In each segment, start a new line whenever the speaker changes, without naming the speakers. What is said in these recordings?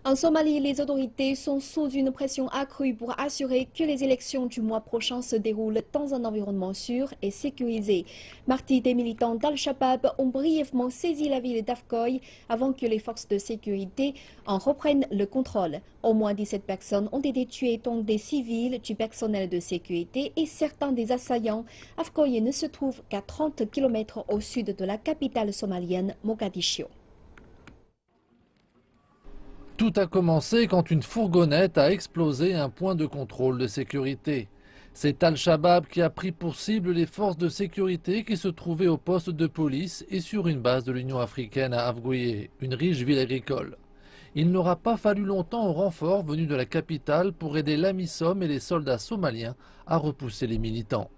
En Somalie, les autorités sont sous une pression accrue pour assurer que les élections du mois prochain se déroulent dans un environnement sûr et sécurisé. Mardi, des militants d'Al-Shabaab ont brièvement saisi la ville d'Afgoye avant que les forces de sécurité en reprennent le contrôle. Au moins 17 personnes ont été tuées, dont des civils, du personnel de sécurité et certains des assaillants. Afgoye ne se trouve qu'à 30 km au sud de la capitale somalienne, Mogadiscio.
Tout a commencé quand une fourgonnette a explosé un point de contrôle de sécurité. C'est Al-Shabaab qui a pris pour cible les forces de sécurité qui se trouvaient au poste de police et sur une base de l'Union africaine à Afgoye, une riche ville agricole. Il n'aura pas fallu longtemps aux renforts venus de la capitale pour aider l'AMISOM et les soldats somaliens à repousser les militants.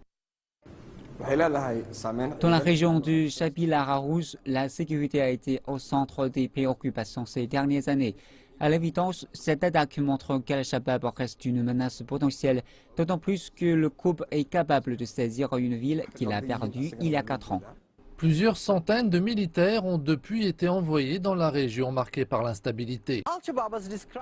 Dans la région du Chabil-Ararouz, la sécurité a été au centre des préoccupations ces dernières années. À l'évidence, cette attaque montre qu'Al-Shabaab reste une menace potentielle, d'autant plus que le groupe est capable de saisir une ville qu'il a perdue il y a 4 ans.
Plusieurs centaines de militaires ont depuis été envoyés dans la région marquée par l'instabilité.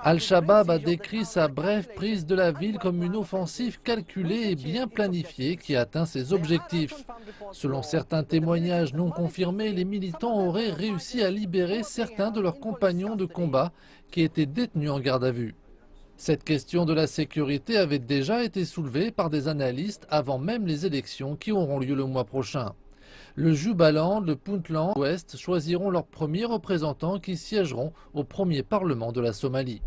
Al-Shabaab a décrit sa brève prise de la ville comme une offensive calculée et bien planifiée qui atteint ses objectifs. Selon certains témoignages non confirmés, les militants auraient réussi à libérer certains de leurs compagnons de combat qui étaient détenus en garde à vue. Cette question de la sécurité avait déjà été soulevée par des analystes avant même les élections qui auront lieu le mois prochain. Le Jubaland, le Puntland Ouest choisiront leurs premiers représentants qui siégeront au premier parlement de la Somalie.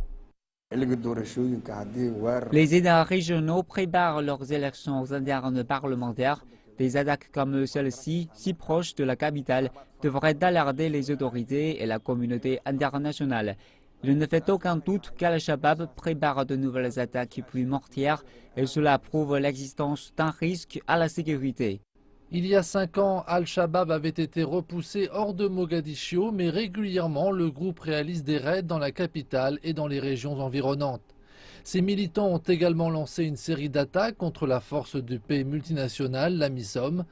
Les États régionaux préparent leurs élections internes parlementaires. Des attaques comme celle-ci, si proches de la capitale, devraient alerter les autorités et la communauté internationale. Il ne fait aucun doute qu'Al-Shabaab prépare de nouvelles attaques plus mortières et cela prouve l'existence d'un risque à la sécurité.
Il y a 5 ans, Al-Shabaab avait été repoussé hors de Mogadiscio, mais régulièrement le groupe réalise des raids dans la capitale et dans les régions environnantes. Ces militants ont également lancé une série d'attaques contre la force de paix multinationale, l'AMISOM.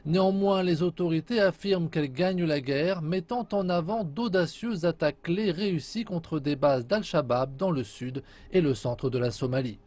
Néanmoins, les autorités affirment qu'elles gagnent la guerre, mettant en avant d'audacieuses attaques clés réussies contre des bases d'Al-Shabaab dans le sud et le centre de la Somalie.